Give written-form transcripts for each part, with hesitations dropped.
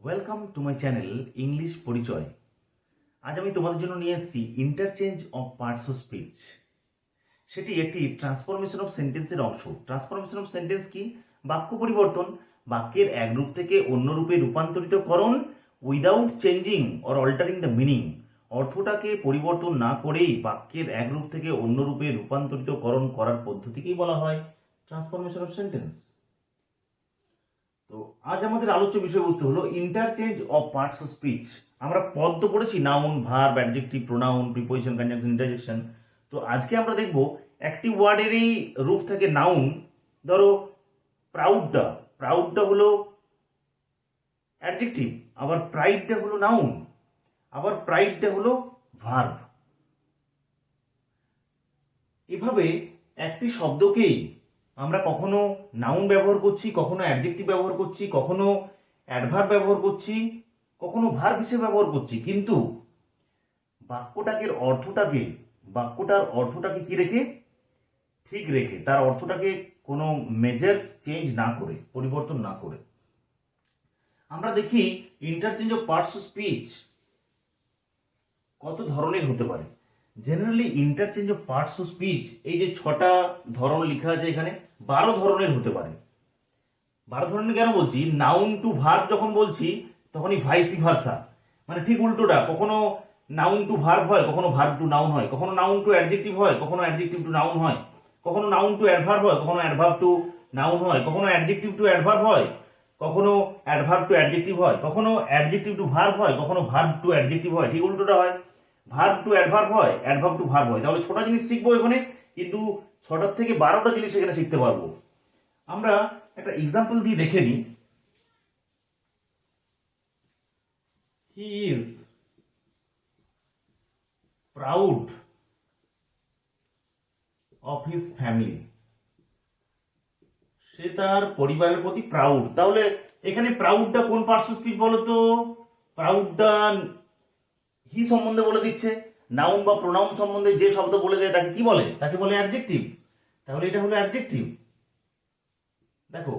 Welcome to my channel English পরিচয়। আজ আমি তোমাদের জন্য নিয়ে এসেছি interchange of parts of speech. সেটি একটি ট্রান্সফরমেশন অফ সেন্টেন্সের অংশ। ট্রান্সফরমেশন অফ সেন্টেন্স কি? বাক্য পরিবর্তন, বাক্যের এক রূপ থেকে অন্য রূপে রূপান্তরিতকরণ without changing or altering the meaning. অর্থটাকে পরিবর্তন না করেই বাক্যের এক রূপ থেকে অন্য রূপে রূপান্তরিতকরণ করার পদ্ধতিকেই বলা হয় ট্রান্সফরমেশন অফ সেন্টেন্স। তো আজ আমাদের আলোচ্য বিষয়বস্তু হলো interchange of parts of speech. আমরা পদ তো পড়েছি, noun, verb, adjective, pronoun, preposition, conjunction, interjection. তো আজকে আমরা দেখব একটি ওয়ার্ডেরই রূপ থেকে নাউন। ধরো প্রাউডটা, প্রাউডটা হলো অ্যাডজেক্টিভ, আবার প্রাইডটা হলো নাউন, আবার প্রাইডটা হলো ভার্ব। এভাবে একটি শব্দকেই আমরা কখনো নাউন ব্যবহার করছি, কখনো অ্যাডজেক্টিভ ব্যবহার করছি, কখনো অ্যাডভার্ব ব্যবহার করছি, কখনো ভার্ব হিসেবে ব্যবহার করছি, কিন্তু বাক্যটার অর্থটাকে কি রেখে, ঠিক রেখে, তার অর্থটাকে কোনো মেজর চেঞ্জ না করে, পরিবর্তন না করে। আমরা দেখি interchange of parts of speech কত ধরনের হতে পারে। Generally interchange of parts of speech, এই যে 6টা ধরন লেখা আছে এখানে, 12 ধরনের হতে পারে। 12 ধরনের কেন বলছি? নাউন টু ভার্ব যখন বলছি তখনই ভাইসি ভার্সা, মানে ঠিক উল্টোটা। কখনো নাউন টু ভার্ব হয়, কখনো ভার্ব টু নাউন হয়, কখনো নাউন টু অ্যাডজেক্টিভ হয়, কখনো অ্যাডজেক্টিভ টু নাউন হয়, কখনো নাউন টু অ্যাডভার্ব হয়, কখনো অ্যাডভার্ব টু নাউন হয়, কখনো অ্যাডজেক্টিভ টু অ্যাডভার্ব হয়, কখনো অ্যাডভার্ব টু অ্যাডজেক্টিভ হয়, কখনো অ্যাডজেক্টিভ টু ভার্ব হয়, কখনো ভার্ব টু অ্যাডজেক্টিভ হয়, ঠিক উল্টোটা হয়। ভার্ব টু অ্যাডভার্ব হয়, অ্যাডভার্ব টু ভার্ব হয়। তাহলে 6টা জিনিস শিখবো এখানে, কিন্তু 6টার থেকে 12টা জিনিস এখানে শিখতে পারবো। আমরা একটা এক্সাম্পল দিয়ে দেখে নিই। He is proud of his family. সে তার পরিবারের প্রতি প্রাউড। তাহলে এখানে প্রাউডটা কোন পার্টস অফ স্পিচ বলো তো? প্রাউডটা হি সম্বন্ধে বলে দিচ্ছে। নাউন বা প্রোনাউন সম্বন্ধে যে শব্দ বলে দেয় তাকে কি বলে? তাকে বলে অ্যাডজেক্টিভ। তাহলে এটা হলো অ্যাডজেক্টিভ। দেখো,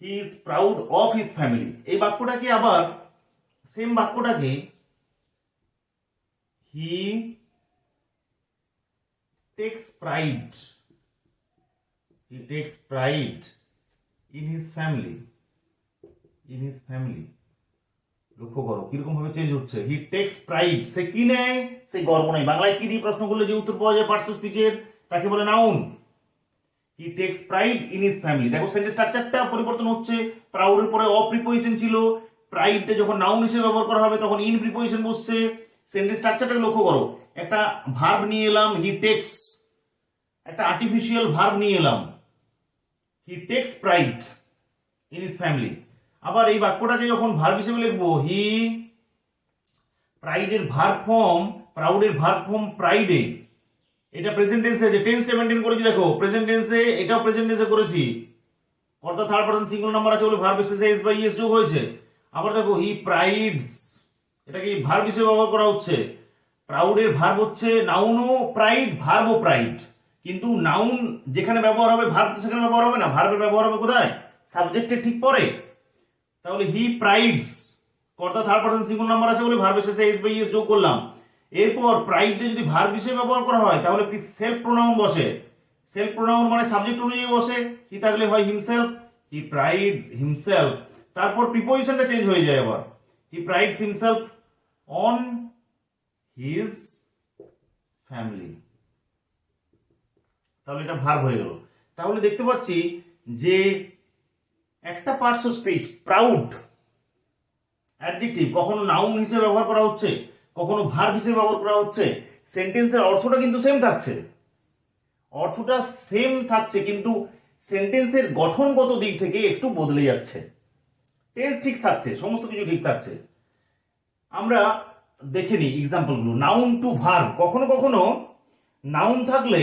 he is proud of his family, এই বাক্যটাকে আবার, সেম বাক্যটাকে he takes pride, he takes pride in his family, in his family. লক্ষ্য করো কিরকম ভাবে চেঞ্জ হচ্ছে। হি টেক্স প্রাইড, সে কি নেয়? সে গর্ব নেয়। বাংলায় কি দিয়ে প্রশ্ন করলে যে উত্তর পাওয়া যায় পার্টস অফ স্পিচের, তাকে বলে noun. He takes pride in his family. দেখো সেন্টেন্স স্ট্রাকচারটা পরিবর্তন হচ্ছে। প্রাউডের পরে অফ প্রিপোজিশন ছিল, প্রাইডটা যখন নাউন হিসেবে ব্যবহার করা হবে তখন ইন প্রিপোজিশন বসছে। সেন্টেন্স স্ট্রাকচারটাকে লক্ষ্য করো। একটা ভার্ব নিয়ে এলাম, হি টেক্স, একটা আর্টিফিশিয়াল ভার্ব নিয়ে এলাম, হি takes pride in his family. আবার এই বাক্যটাকে যখন ভার্ব হিসেবে লিখবো, হি প্রাইডের ভার্ব ফর্ম, প্রাউডের ভার্ব ফর্ম প্রাইডে, এটা প্রেজেন্ট টেন্সে, যে টেন্সে মেইনটেইন করেছি। দেখো প্রেজেন্ট টেন্সে, এটাও প্রেজেন্ট টেন্সে করেছি। কর্তা থার্ড পারসন সিঙ্গুলার নাম্বার আছে বলে ভার্ব শেষে এস বা ইএস যোগ হয়েছে। আবার দেখো হি প্রাইডস, এটা কি ভার্ব হিসেবে ব্যবহার করা হচ্ছে। প্রাউডের ভার্ব হচ্ছে নাউনও প্রাইড, ভার্বও প্রাইড। কিন্তু নাউন যেখানে ব্যবহার হবে ভার্ব সেখানে ব্যবহার হবে না, ভার্বের ব্যবহার হবে কোথায়? সাবজেক্টের ঠিক পরে। তাহলে হি প্রাইডস, কর্তা থার্ড পারসন সিঙ্গুলার নাম্বার আছে বলে ভার্ব শেষে এস বা ইএস যোগ করলাম। এরপর প্রাইডে যদি ভার্ব হিসেবে ব্যবহার করা হয় তাহলে কি সেলফ প্রোনাউন বসে। সেলফ প্রোনাউন মানে সাবজেক্ট অনুযায়ী বসে। হি থাকলে হয় হিমসেলফ, হি প্রাইড হিমসেলফ। তারপর প্রিপোজিশনটা চেঞ্জ হয়ে যায় আবার, he prides himself on his family. তাহলে এটা ভার্ব হয়ে গেল। তাহলে দেখতে পাচ্ছি যে একটা parts of speech proud adjective কখনো নাউন হিসেবে ব্যবহার করা হচ্ছে, কখনো ভার্ব হিসেবে ব্যবহার করা হচ্ছে। সেন্টেন্সের অর্থটা কিন্তু সেম থাকছে, অর্থটা সেম থাকছে, কিন্তু সেন্টেন্সের গঠনগত দিক থেকে একটু বদলে যাচ্ছে। টেন্স ঠিক থাকছে, সমস্ত কিছু ঠিক থাকছে। আমরা দেখে নিই এক্সাম্পল গুলো। নাউন টু ভার্ব, কখনো কখনো নাউন থাকলে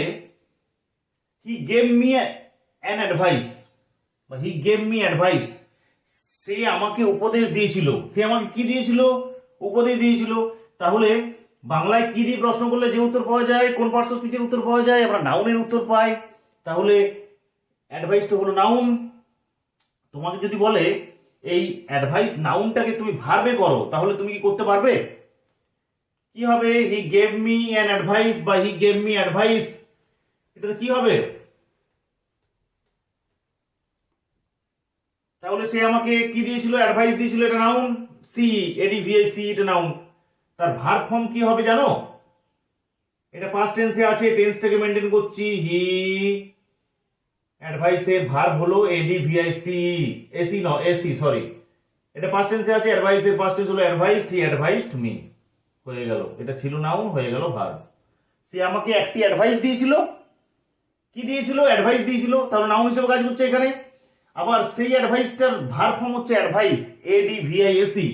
he gave me an advice, বা হি গেভ মি অ্যাডভাইস, সে আমাকে উপদেশ দিয়েছিল। সে আমাকে কি দিয়েছিল? উপদেশ দিয়েছিল। তাহলে বাংলায় কি দিয়ে প্রশ্ন করলে যে উত্তর পাওয়া যায়, কোন পার্টস অফ স্পিচের উত্তর পাওয়া যায়? আমরা নাউনের উত্তর পাই। তাহলে অ্যাডভাইসটা হলো নাউন। তোমাকে যদি বলে এই অ্যাডভাইস নাউনটাকে তুমি ভার্বে করো, তাহলে তুমি কি করতে পারবে? কি হবে? He gave me an advice বা হি গেভ মি অ্যাডভাইস, এটাতে কি হবে? তাহলে সে আমাকে কি দিয়েছিল? অ্যাডভাইস দিয়েছিল, এটা নাউন। সি, এডিভিআইসি, এটা নাউন। তার ভার্ব ফর্ম কি হবে জানো? এটা পাস্ট টেন্সে আছে, টেন্সটাকে মেনটেন করছি। হি অ্যাডভাইসের ভার্ব হলো এডিভিআইসি, এসি ন এসি সরি, এটা পাস্ট টেন্সে আছে। অ্যাডভাইসের পাস্ট টেন্স হলো অ্যাডভাইসড, হি অ্যাডভাইসড মি, হয়ে গেল। এটা ছিল নাউন, হয়ে গেল ভার্ব। সে আমাকে একটি অ্যাডভাইস দিয়েছিল। কি দিয়েছিল? অ্যাডভাইস দিয়েছিল, তাহলে নাউন হিসেবে কাজ করছে এখানে। আবার সেই অ্যাডভাইসটার ভার্ব ফর্ম হচ্ছে অ্যাডভাইস, এডিভিআইএসি।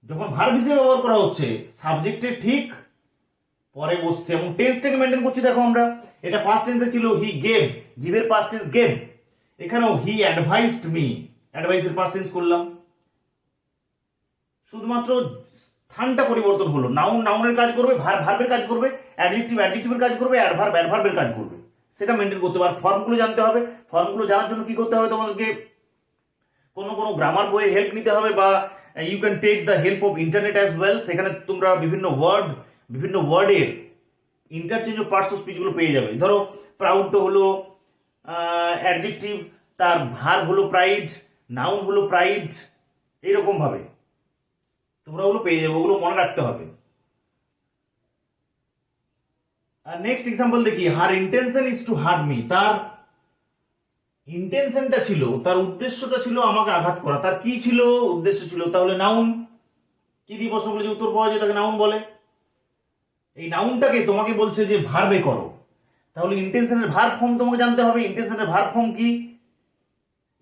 যখন ভার্ব হিসেবে ব্যবহার করা হচ্ছে, সাবজেক্টের ঠিক পরে বসছে এবং টেন্সটাকে মেনটেন করছি। দেখো আমরা, এটা পাস্ট টেন্সে ছিল, হি গেভ, গিভের পাস্ট টেন্স গেভ। এখানেও হি অ্যাডভাইসড মি, অ্যাডভাইসের পাস্ট টেন্স করলাম। শুধুমাত্র স্থানটা পরিবর্তন হলো। নাউন নাউনের কাজ করবে, ভার্ব ভার্বের কাজ করবে, অ্যাডজেক্টিভ অ্যাডজেক্টিভের কাজ করবে, অ্যাডভার্ব অ্যাডভার্বের কাজ করবে। সেটা মেনটেন করতে হবে। আর ফর্মগুলো জানতে হবে। ফর্মগুলো জানার জন্য কি করতে হবে? তোমাদেরকে কোনো কোনো গ্রামার বইয়ের হেল্প নিতে হবে, বা you can take the help of internet as well. সেখানে তোমরা বিভিন্ন ওয়ার্ডের interchange of parts of speech গুলো পেয়ে যাবে। ধরো প্রাউড হলো অ্যাডজেক্টিভ, তার ভার্ব হলো প্রাইড, নাউন হলো প্রাইড, এইরকম ভাবে তোমরা ওগুলো পেয়ে যাবে, ওগুলো মনে রাখতে হবে। নেক্সট এক্সাম্পল দেখি, her intention is to hurt me. তার ইন্টেনশনটা ছিল, তার উদ্দেশ্যটা ছিল আমাকে আঘাত করা। তার কি ছিল? উদ্দেশ্য ছিল। তাহলে নাউন। কি দিয়ে প্রশ্ন করলে যে উত্তর পাওয়া যায় তাকে নাউন বলে। এই নাউনটাকে তোমাকে বলছে যে ভার্বে করো, তাহলে ইন্টেনশনের ভার্ব ফর্ম তোমাকে জানতে হবে। ইন্টেনশনের ভার্ব ফর্ম কি?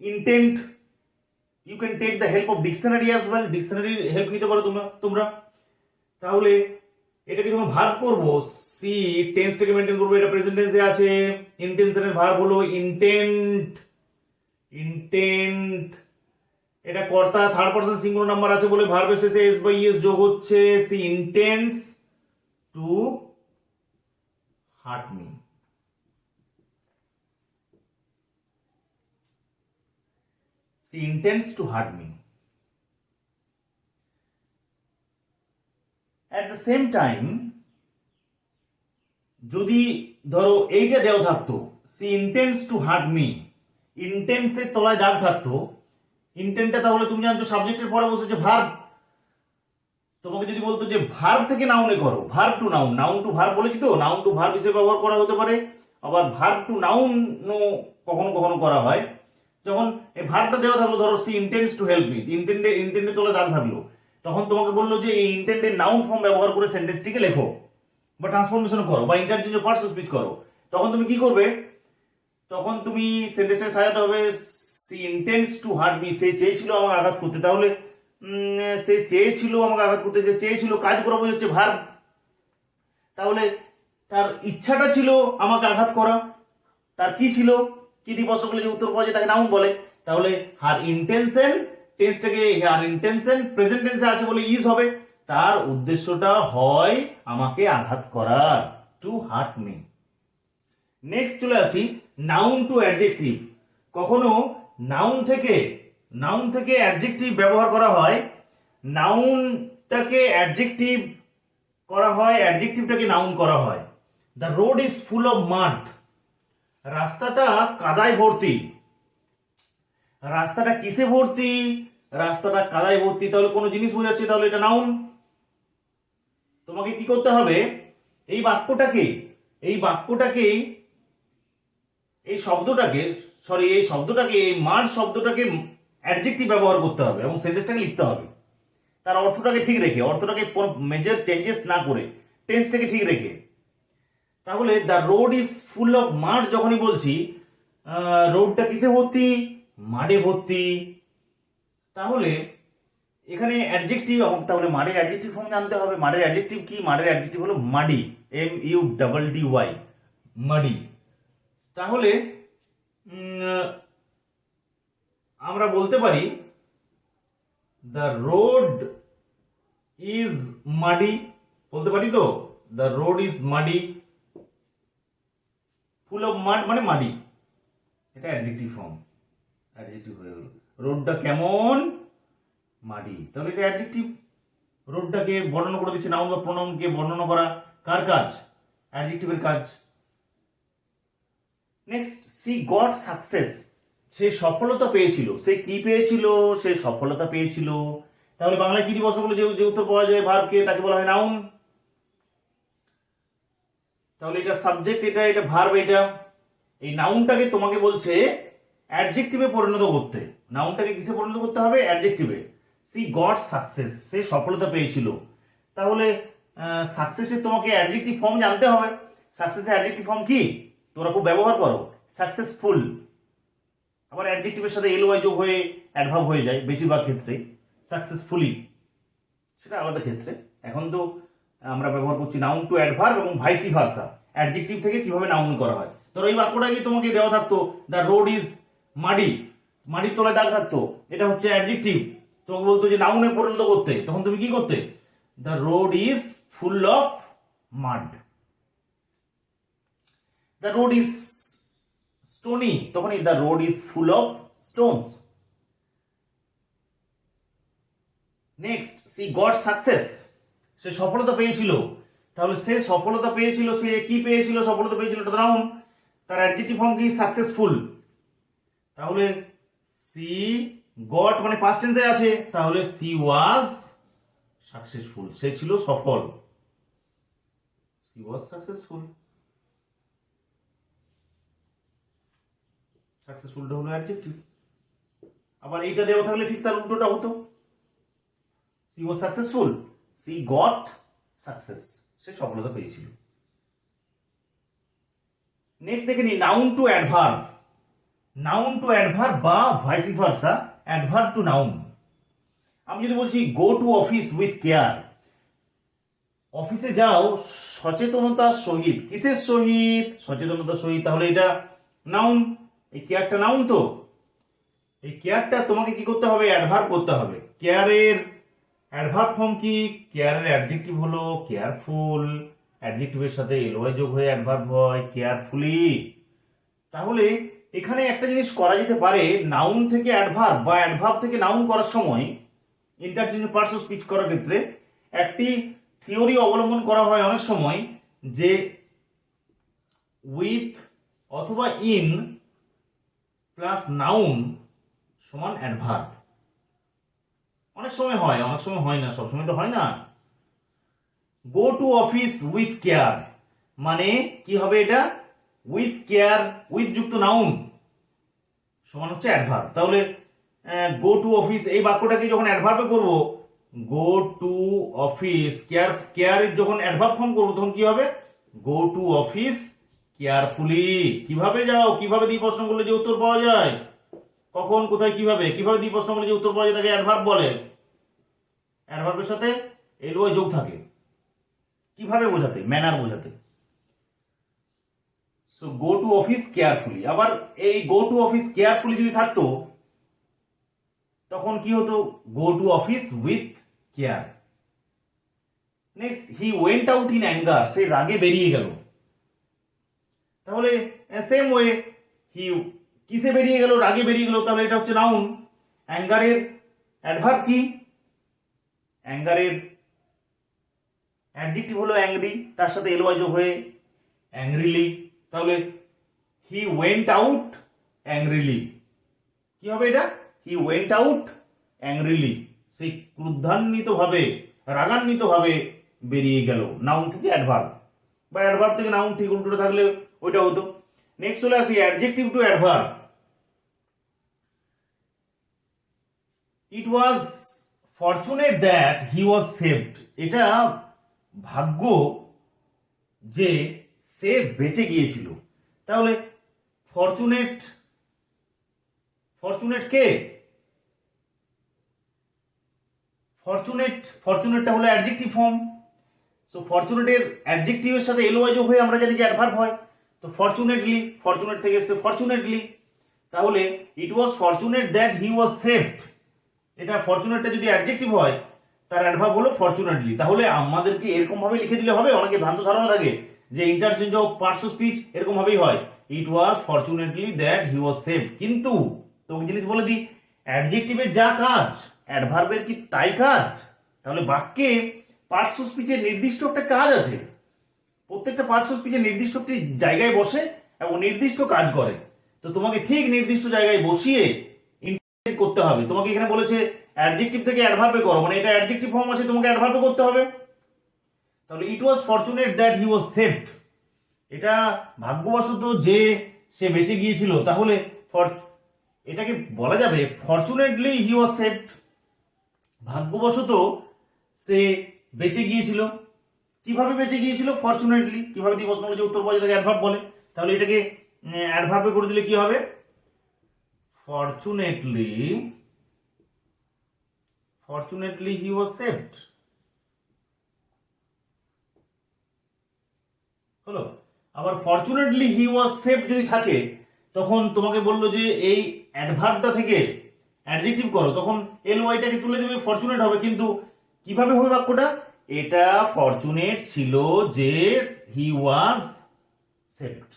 Intent. You can take the help of dictionary as well, ডিকশনারির হেল্প নিতে পারো তোমরা। তাহলে এটাকে যখন ভার্ব করবো, সি টেন্সটাকে মেনটেন করবো, এটা প্রেজেন্ট টেন্সে আছে। ইন্টেনশনের ভার্ব হলো ইন্টেন্ট, ইন্টেন্ট। এটা কর্তা থার্ড পারসন সিঙ্গুলার নাম্বার আছে বলে ভার্বের শেষে এস বাই এস যোগ হচ্ছে। She intends to hurt me. She intends to hurt me. At the same time, যদি ধরো এইটা দেওয়া থাকতো, she intends to hurt me, intense এর তলায় দাগ থাকতো, ইন্টেন্টটা তাহলে তুমি জানতো সাবজেক্টের পরে বসেছে ভার্ব। তোমাকে যদি বলতো যে ভার্ব থেকে নাউনে করো, verb to noun, noun to verb বলেছি তো, নাউন টু ভার্ব হিসেবে ব্যবহার করা হতে পারে। আবার ভার্ব টু নাউন কখনো কখনো করা হয়। যখন এই ভার্বটা দেওয়া থাকলো, ধরো she intends to help me, ইন্টেন্ডে তোলা দাগ থাকলো, তখন তোমাকে বললো যে এই ইন্টেন্ডের নাউন ফর্ম ব্যবহার করে সেন্টেন্সটিকে লেখো বা ট্রান্সফরমেশন করো বা interchange of parts of speech করো। তখন তুমি কি করবে? তখন তুমি সেন্টেন্সটা সাজাতে হবে, she intends to hurt me, সে চেয়েছিল আমাকে আঘাত করতে। তাহলে সে চেয়েছিল আমাকে আঘাত করতে, যে চেয়েছিল কাজ করা বোঝাচ্ছে ভার্ব। তাহলে তার ইচ্ছাটা ছিল আমাকে আঘাত করা। তার কি ছিল? কি দিয়ে প্রশ্ন করলে যে উত্তর পাওয়া যায় তাকে নাউন বলে। তাহলে হার ইন্টেনশন, টেন্সটাকে হার ইন্টেনশন প্রেজেন্ট টেন্সে আছে বলে ইজ হবে। তার উদ্দেশ্যটা হয় আমাকে আঘাত করার, টু হার্ট মি। নেক্সট চলে আসি নাউন টু অ্যাডজেক্টিভ। কখনো নাউন থেকে অ্যাডজেক্টিভ ব্যবহার করা হয়, নাউনটাকে অ্যাডজেক্টিভ করা হয়, অ্যাডজেক্টিভটাকে নাউন করা হয়। The road is full of mud, রাস্তাটা কাদায় ভর্তি। রাস্তাটা কিসে ভর্তি? রাস্তাটা কাদায় ভর্তি, তাহলে কোনো জিনিস বোঝাচ্ছে, তাহলে এটা নাউন। তোমাকে কি করতে হবে? এই বাক্যটাকে এই শব্দটাকে এই মাড শব্দটাকে অ্যাডজেক্টিভ ব্যবহার করতে হবে এবং সেন্টেন্সটাকে লিখতে হবে তার অর্থটাকে ঠিক রেখে, অর্থটাকে কোনো মেজর চেঞ্জেস না করে, টেন্সটাকে ঠিক রেখে। তাহলে the road is full of mud যখনই বলছি, রোডটা কিসে ভর্তি? মাডে ভর্তি। তাহলে এখানে অ্যাডজেক্টিভ, তাহলে মাডের অ্যাডজেক্টিভ ফর্ম জানতে হবে। মাডের অ্যাডজেক্টিভ কি? মাডের অ্যাডজেক্টিভ হলো মাডি, MUDDY, মাডি। তাহলে আমরা বলতে পারি দ্য রোড ইজ মাডি, বলতে পারি তো, the road is muddy. Full of mud মানে মাডি, এটা অ্যাডজেক্টিভ ফর্ম, অ্যাডজেক্টিভ হয়ে গেল। রোডটা কেমন? মাটি। তাহলে এটা অ্যাডজেক্টিভ। রোডটাকে বর্ণনা করে দিচ্ছে, নাউন বা প্রোনাউনকে বর্ণনা করা কার কাজ? অ্যাডজেক্টিভের কাজ। নেক্সট, সি গট সাকসেস, সে সফলতা পেয়েছিল। সে কি পেয়েছিল? সে সফলতা পেয়েছিল। তাহলে বাংলায় কি দিবস বলে যে উত্তর পাওয়া যায় ভার্বকে, তাকে বলা হয় নাউন। তাহলে এটা সাবজেক্ট, এটা ভার্ব। এটা এই নাউনটাকে তোমাকে বলছে অ্যাডজেক্টিভে পরিণত করতে। নাউনটাকে কিসে পরিণত করতে হবে? অ্যাডজেক্টিভে। সি গট সাকসেস, সে সফলতা পেয়েছিল। তাহলে সাকসেসের তোমাকে অ্যাডজেক্টিভ ফর্ম জানতে হবে। সাকসেসের অ্যাডজেক্টিভ ফর্ম কি? তোমরা খুব ব্যবহার করো, সাকসেসফুল। আবার অ্যাডজেক্টিভের সাথে এল ওয়াই যোগ হয়ে অ্যাডভার্ব হয়ে যায় বেশিরভাগ ক্ষেত্রে। সাকসেসফুলি সেটা আলাদা ক্ষেত্রে। এখন তো আমরা ব্যবহার করছি নাউন টু অ্যাডভার্ব এবং ভাইসি ভার্সা। অ্যাডজেক্টিভ থেকে কিভাবে নাউন করা হয়। তো এই বাক্যটাকে তোমাকে দেওয়া থাকতো দ্য রোড ইজ মাডি, মাটির তলায় দাগ থাকতো, এটা হচ্ছে অ্যাডজেক্টিভ। তোমাকে বলতো যে নাউনে পরিণত করতে, তখন তুমি কি করতে? The road is full of mud. The road is stony, তখনই the road is full of stones. Next, she got success, সে সফলতা পেয়েছিল। তাহলে সে সফলতা পেয়েছিল, সে কি পেয়েছিল? সফলতা পেয়েছিল, এটা নাউন। তার অ্যাডজেক্টিভ ফর্ম কি? সাকসেসফুল। তাহলে সি গট মানে পাস্ট টেন্সে আছে, তাহলে সি ওয়াজ সাকসেসফুল, সে ছিল সফল। C was successful. সাকসেসফুলটা হলো অ্যাডজেক্টিভ। আবার এইটা দেওয়া থাকলে ঠিক তার উল্টোটা হতো, she was successful, she got success, সে সফলতা পেয়েছিল। নেক্সট দেখে নি noun to adverb. Noun to adverb বা vice versa, adverb to noun. আমি যদি বলছি go to office with care, অফিসে যাও সচেতনতার সহিত। কিসের সহিত? সচেতনতার সহিত। তাহলে এটা নাউন। এই কেয়ারটা নাউন। তো এই কেয়ারটা তোমাকে কি করতে হবে? অ্যাডভার্ব করতে হবে। কেয়ারের অ্যাডভার্ব ফর্ম কি? কেয়ারের অ্যাডজেক্টিভ হলো কেয়ারফুল। অ্যাডজেক্টিভের সাথে এলওয়াই যোগ হয়ে অ্যাডভার্ব হয় কেয়ারফুলি। তাহলে এখানে একটা জিনিস করা যেতে পারে, নাউন থেকে অ্যাডভার্ব বা অ্যাডভার্ব থেকে নাউন করার সময়, ইন্টারচেঞ্জ পার্টস অফ স্পিচ করার ক্ষেত্রে একটি থিওরি অবলম্বন করা হয় অনেক সময়, যে উইথ অথবা ইন প্লাস নাউন সমান অ্যাডভার্ব। অনেক সময় হয়, অনেক সময় হয় না, সবসময় তো হয় না। গো টু অফিস উইথ কেয়ার মানে কি হবে? এটা উইথ কেয়ার, উইথ যুক্ত নাউন সমান হচ্ছে অ্যাডভার্ব। তাহলে গো টু অফিস এই বাক্যটাকে যখন অ্যাডভার্বে করব, গো টু অফিস কেয়ার, কেয়ারের যখন অ্যাডভার্ব ফর্ম করবো তখন কি হবে? গো টু অফিস কেয়ারফুলি। কিভাবে যাও? কিভাবে দিয়ে প্রশ্ন করলে যে উত্তর পাওয়া যায়, কখন, কোথায়, কিভাবে, কিভাবে দিয়ে প্রশ্ন করলে যে উত্তর পাওয়া যায় তাকে অ্যাডভার্ব বলে। অ্যাডভার্বের সাথে এলওয়াই যোগ থাকে। কিভাবে বোঝাতে? ম্যানার বোঝাতে। So go to office carefully. আবার এই গো টু অফিস কেয়ারফুলি যদি থাকতো তখন কি হতো? Go to office with care. Next, he went out in anger, সে রাগে বেরিয়ে গেল। তাহলে সেম ওয়ে, হি কিসে বেরিয়ে গেল? রাগে বেরিয়ে গেল। তাহলে এটা হচ্ছে নাউন। অ্যাঙ্গারের অ্যাডভার্ব কি? অ্যাঙ্গারের অ্যাডজেক্টিভ হলো অ্যাংরি, তার সাথে এলওয়াই যোগ হয়ে অ্যাংরিলি। তাহলে হি ওয়েন্ট আউট অ্যাংরিলি, কি হবে এটা? হি ওয়েন্ট আউট অ্যাংরিলি, সেই ক্রুদ্ধান্বিত ভাবে, রাগান্বিত ভাবে বেরিয়ে গেল। নাউন থেকে অ্যাডভার্ব বা অ্যাডভার্ব থেকে নাউন, ঠিক উল্টোটা থাকলে ওইটা হতো। নেক্সট চলে আসি adjective to adverb. It was fortunate that he was saved, এটা ভাগ্য যে সে বেঁচে গিয়েছিল। তাহলে ফরচুনেট, ফরচুনেট কে? ফরচুনেট, ফরচুনেটটা হলো অ্যাডজেক্টিভ ফর্ম। সো ফরচুনেটের অ্যাডজেক্টিভের সাথে এলওয়াই যোগ হয়ে আমরা জানি যে অ্যাডভার্ব হয়। তো ফরচুনেটলি, ফরচুনেট থেকে এসেছে ফরচুনেটলি। তাহলে it was fortunate that he was saved, এটা ফরচুনেটটা যদি অ্যাডজেক্টিভ হয় তার অ্যাডভার্ব হলো ফরচুনেটলি। তাহলে আমাদেরকে এরকম ভাবে লিখে দিলে হবে? অনেকে ভ্রান্ত ধারণা থাকে যে interchange of parts of speech এরকম ভাবেই হয়, it was fortunately that he was saved. কিন্তু তোমাকে জিনিস বলে দিই, অ্যাডজেক্টিভের যা কাজ অ্যাডভার্বের কি তাই কাজ? তাহলে বাক্যে পার্টস অফ স্পিচের নির্দিষ্ট একটা কাজ আছে। প্রত্যেকটা পার্টস অফ স্পিচের নির্দিষ্ট একটি জায়গায় বসে এবং নির্দিষ্ট কাজ করে। তো তোমাকে ঠিক নির্দিষ্ট জায়গায় বসিয়ে ইন্টারজেক্ট করতে হবে। তোমাকে এখানে বলেছে অ্যাডজেক্টিভ থেকে অ্যাডভার্বে করো, মানে এটা অ্যাডজেক্টিভ ফর্ম আছে, তোমাকে অ্যাডভার্বে করতে হবে। তাহলে it was fortunate that he was saved, এটা ভাগ্যবশত যে সে বেঁচে গিয়েছিল। তাহলে এটাকে বলা যাবে ফরচুনেটলি হি ওয়াজ সেভড, ভাগ্যবশত সে বেঁচে গিয়েছিল। কিভাবে বেঁচে গিয়েছিল? ফরচুনেটলি। কিভাবে দিয়ে প্রশ্ন যে উত্তর পাওয়া যায় তাকে অ্যাডভার্ব বলে। তাহলে এটাকে অ্যাডভার্বে করে দিলে কি হবে? Fortunately, fortunately he was saved হলো। আবার ফরচুনেটলি হি ওয়াজ সেভড যদি থাকে তখন তোমাকে বললো যে এই অ্যাডভার্বটা থেকে অ্যাডজেক্টিভ করো, তখন এল ওয়াইটাকে তুলে দেবে, ফরচুনেট হবে। কিন্তু কিভাবে হবে বাক্যটা? এটা ফরচুনেট ছিল যে he was saved.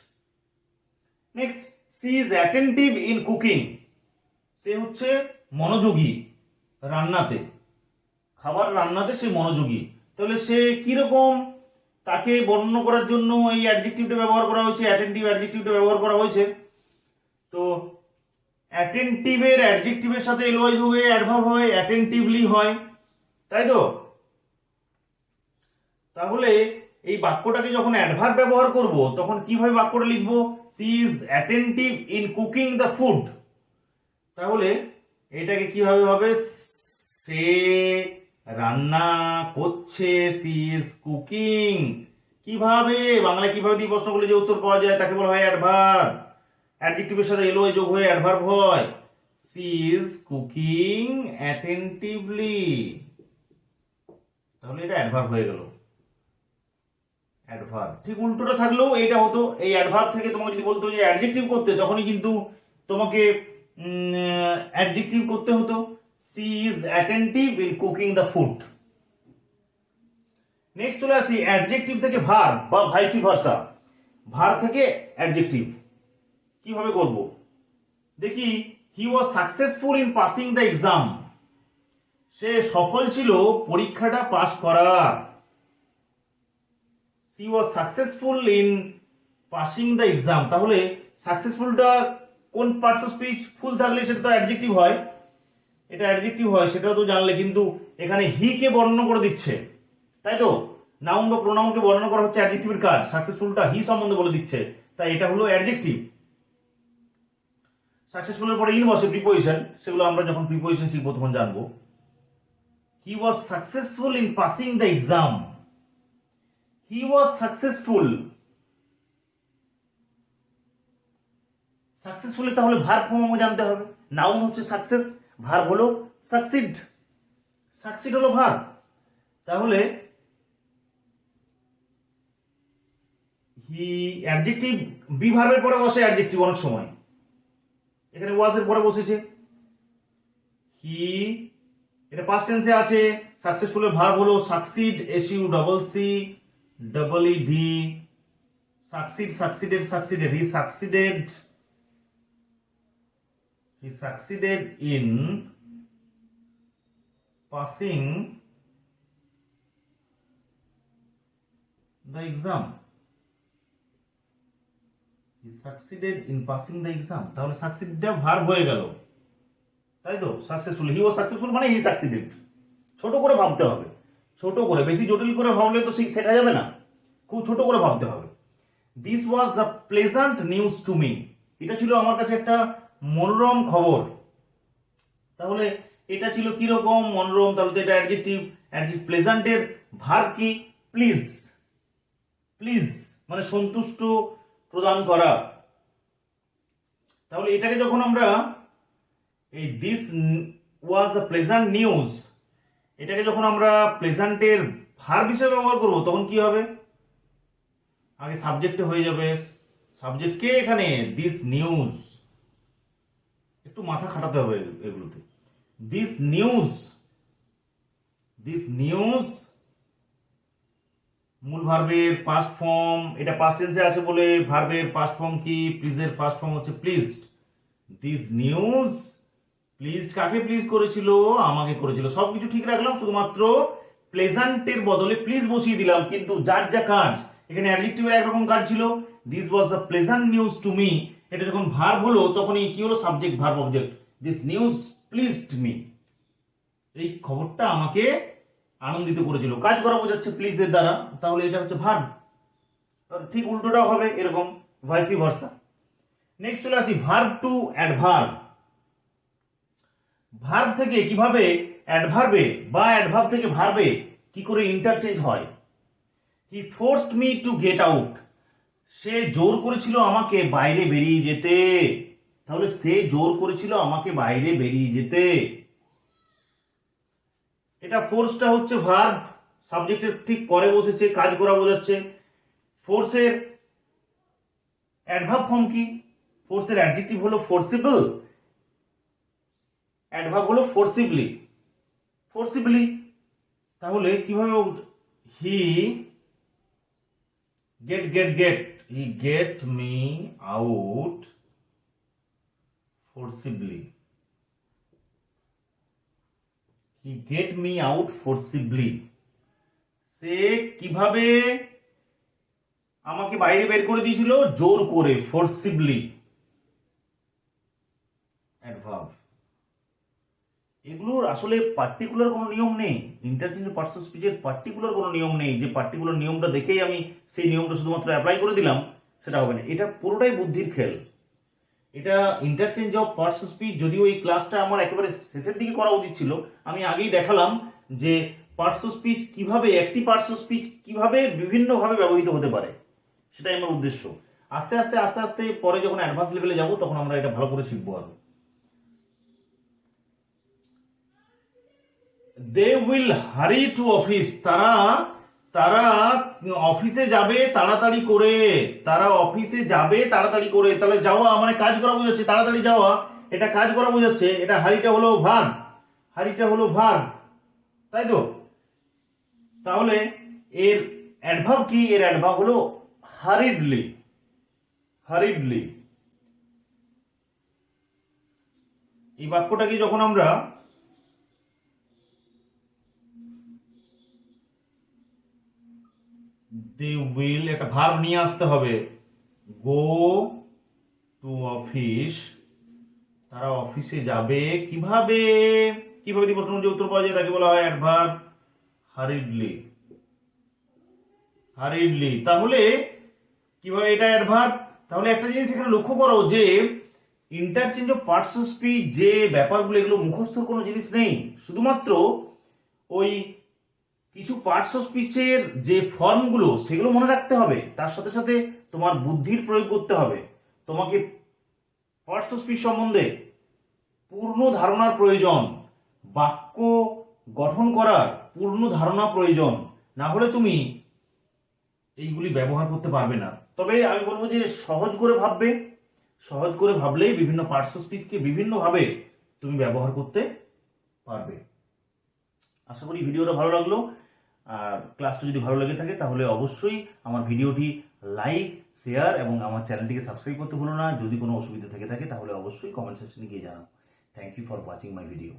Next, she is attentive in cooking, সে হচ্ছে মনোযোগী রান্নাতে, খাবার রান্নাতে সে মনোযোগী। তাহলে সে কিরকম, তাকে বর্ণনা করার জন্য এই অ্যাডজেক্টিভটা ব্যবহার করা হয়েছে, অ্যাটেন্টিভ অ্যাডজেক্টিভটা ব্যবহার করা হয়েছে। তো অ্যাটেন্টিভের অ্যাডজেক্টিভের সাথে এলওয়াই যোগে অ্যাডভার্ব হয়, অ্যাটেন্টিভলি হয়, তাই তো? তাহলে এই বাক্যটাকে যখন অ্যাডভার্ব ব্যবহার করব তখন কিভাবে বাক্যটা লিখবো? She is attentive in cooking the food. তাহলে এটাকে কিভাবে হবে? সে রান্না করছে, সি ইজ কুকিং। কিভাবে বাংলায় কিভাবে দিয়ে প্রশ্ন করলে যে উত্তর পাওয়া যায় তাকে বলা হয় অ্যাডভার্ব। অ্যাডজেক্টিভের সাথে এলওয়াই যোগ হয়ে অ্যাডভার্ব হয়। সি ইজ কুকিং অ্যাটেন্টিভলি, তাহলে এটা অ্যাডভার্ব হয়ে গেল। অ্যাডভার্ব। ঠিক উল্টোটা থাকলেও এটা হতো, এই অ্যাডভার্ব থেকে তোমাকে যদি বলতো যে অ্যাডজেক্টিভ করতে তখনই কিন্তু তোমাকে অ্যাডজেক্টিভ করতে হতো। She is attentive in cooking the food. Next চলে আসি অ্যাডজেক্টিভ থেকে ভার্ব বা ভাইসি ভার্সা। ভার্ব থেকে অ্যাডজেক্টিভ কিভাবে করব দেখি। He was successful in passing the exam, সে সফল ছিল পরীক্ষাটা পাস করা। She was successful in passing the exam. তাহলে সাকসেসফুলটা কোন পার্টস অফ স্পিচ? ফুল থাকলে সেটা তো অ্যাডজেক্টিভ হয়, এটা অ্যাডজেক্টিভ হয় সেটাও তো জানলে, কিন্তু এখানে হি কে বর্ণনা করে দিচ্ছে, তাই তো? নাউন বা প্রোনাউনকে বর্ণনা করা হচ্ছে অ্যাডজেক্টিভের কাজ, সাকসেসফুলটা হি সম্বন্ধে বলে দিচ্ছে, তাই এটা হলো অ্যাডজেক্টিভ। সাকসেসফুলের পরে ইন বসে প্রিপোজিশন, সেগুলো আমরা যখন প্রিপোজিশন শিখবো তখন জানবো। He was successful in passing the exam, he was successful. Successfully তাহলে ভার্ব ফর্ম আমাকে জানতে হবে। নাউন হচ্ছে সাকসেস, ভার্ব হলো সাকসিড, সাকসিড হলো ভার্ব। তাহলে হি অ্যাডজেক্টিভ বি ভার্বের পরে বসে অ্যাডজেক্টিভ অনেক সময়, এখানে ওয়াজ এর পরে বসেছে। হি এটা পাস্ট টেন্সে আছে, সাকসেসফুলের ভার্ব হলো succeed, S U double C double E D, succeed, succeeded, succeeded, he succeeded, he succeeded in passing the exam, he succeeded in passing the exam। তাহলে সাকসিডটা ভার্ব হয়ে গেল, তাই তো? সাকসেসফুল, হি ওয়াজ সাকসেসফুল মানে হি succeeded. ছোট করে ভাবতে হবে, ছোট করে, বেশি জটিল করে ভাবলে তো শেখা যাবে না, খুব ছোট করে ভাবতে হবে। This was a pleasant news to me, এটা ছিল আমার কাছে একটা মনোরম খবর। তাহলে এটা ছিল কিরকম মনোরম? তাহলে তো এটা অ্যাডজেক্টিভ। অ্যাডজেক্টিভ প্লেজেন্টের ভার্ব কি? প্লিজ। প্লিজ মানে সন্তুষ্ট প্রদান করা। তাহলে এটাকে যখন আমরা এই this was a pleasant news, এটাকে যখন আমরা প্লেজেন্টের ভার্ব হিসেবে ব্যবহার করব তখন কি হবে? আগে সাবজেক্টে হয়ে যাবে, সাবজেক্ট কে এখানে? This news. একটু মাথা খাটাতে হবে এগুলোতে। দিস নিউজ, দিস নিউজ মূল ভার্বের পাস্ট ফর্ম, এটা পাস্ট টেন্সে আছে বলে ভার্বের পাস্ট ফর্ম কি? প্লিজের ফার্স্ট ফর্ম হচ্ছে প্লিজড। দিস নিউজ প্লিজ কাকে প্লিজ করেছিল? আমাকে করেছিল। সবকিছু ঠিক রাখলাম, শুধুমাত্র প্লেজেন্টের বদলে প্লিজ বসিয়ে দিলাম। কিন্তু যার যা কাজ, এখানে অ্যাডজেক্টিভের একরকম কাজ ছিল, this was a pleasant news to me. এটা যখন ভার্ব হলো তখনই কি হলো? Subject verb object. This news pleased me. এই খবরটা আমাকে আনন্দিত করেছিল। কাজ করা বোঝাচ্ছে প্লিজ এর দ্বারা, তাহলে এটা হচ্ছে ভার্ব। ঠিক উল্টোটাও হবে এরকম, ভাইসি ভার্সা। নেক্সট চলে আসি ভার্ব টু অ্যাডভার্ব। ভার্ব থেকে কিভাবে অ্যাডভার্বে বা অ্যাডভার্ব থেকে ভার্বে কি করে ইন্টারচেঞ্জ হয়। He forced me to get out. সে জোর করেছিল আমাকে বাইরে বেরিয়ে যেতে। তাহলে সে জোর করেছিল আমাকে বাইরে বেরিয়ে যেতে। এটা ফোর্সটা হচ্ছে ভার্ব, সাবজেক্টের ঠিক পরে বসেছে, কাজ করা বোঝাচ্ছে। ফোর্সের অ্যাডভার্ব ফর্ম কি? ফোর্সের অ্যাডজেক্টিভ হলো ফোর্সিবল, অ্যাডভার্ব হলো ফোর্সিবলি। ফোর্সিবলি তাহলে কিভাবে? He he get me out forcibly. He get me out forcibly. সে কিভাবে আমাকে বাইরে বের করে দিয়েছিল? জোর করে, ফোর্সিবলি। অ্যাডভার্ব। এগুলোর আসলে পার্টিকুলার কোনো নিয়ম নেই। ইন্টারচেঞ্জ পার্টস অফ স্পিচের পার্টিকুলার কোনো নিয়ম নেই যে পার্টিকুলার নিয়মটা দেখেই আমি সেই নিয়মটা শুধুমাত্র অ্যাপ্লাই করে দিলাম, সেটা হবে না। এটা পুরোটাই বুদ্ধির খেল। এটা interchange of parts of speech, যদিও এই ক্লাসটা আমার একেবারে শেষের দিকে করা উচিত ছিল। আমি আগেই দেখালাম যে পার্টস অফ স্পিচ কিভাবে, একটি পার্টস অফ স্পিচ কিভাবে বিভিন্নভাবে ব্যবহৃত হতে পারে, সেটাই আমার উদ্দেশ্য। আস্তে আস্তে আস্তে আস্তে পরে যখন অ্যাডভান্স লেভেলে যাব তখন আমরা এটা ভালো করে শিখবো। আর they will hurry to office. তারা অফিসে যাবে তাড়াতাড়ি করে। তারা অফিসে যাবে তাড়াতাড়ি করে। তাহলে যাওয়া মানে কাজ করা বোঝাচ্ছে, তাড়াতাড়ি যাওয়া এটা কাজ করা বোঝাচ্ছে। এটা হারিটা হলো ভার্ব, হারিটা হলো ভার্ব, তাই তো? তাহলে এর অ্যাডভার্ব কি? এর অ্যাডভার্ব হলো হারিডলি। হারিডলি। এই বাক্যটাকে যখন আমরা they will একটা ভার্ব নিয়ে আসতে হবে। গো টু অফিস। তারা অফিসে যাবে কিভাবে? কিভাবে দিয়ে প্রশ্ন যে উত্তর পাওয়া যায় তাকে বলা হয় অ্যাডভার্ব হারিডলি। হারিডলি। তাহলে কিভাবে এটা অ্যাডভার্ব? তাহলে একটা জিনিস এখানে লক্ষ্য করো যে interchange of parts of speech যে ব্যাপারগুলো, এগুলো মুখস্থর কোনো জিনিস নেই। শুধুমাত্র ওই কিছু পার্টস অফ স্পিচের যে ফর্মগুলো সেগুলো মনে রাখতে হবে, তার সাথে সাথে তোমার বুদ্ধির প্রয়োগ করতে হবে। তোমাকে পার্টস অফ স্পিচ সম্বন্ধে পূর্ণ ধারণার প্রয়োজন, বাক্য গঠন করার পূর্ণ ধারণা প্রয়োজন, না হলে তুমি এইগুলি ব্যবহার করতে পারবে না। তবে আমি বলবো যে সহজ করে ভাববে, সহজ করে ভাবলেই বিভিন্ন পার্টস অফ স্পিচকে বিভিন্নভাবে তুমি ব্যবহার করতে পারবে। আশা করি ভিডিওটা ভালো লাগলো। আর ক্লাসটা যদি ভালো লেগে থাকে তাহলে অবশ্যই আমার ভিডিওটি লাইক, শেয়ার এবং আমার চ্যানেলটিকে সাবস্ক্রাইব করতে ভুলো না। যদি কোনো অসুবিধা থেকে থাকে তাহলে অবশ্যই কমেন্ট সেকশনে গিয়ে জানাও। Thank you for watching my video.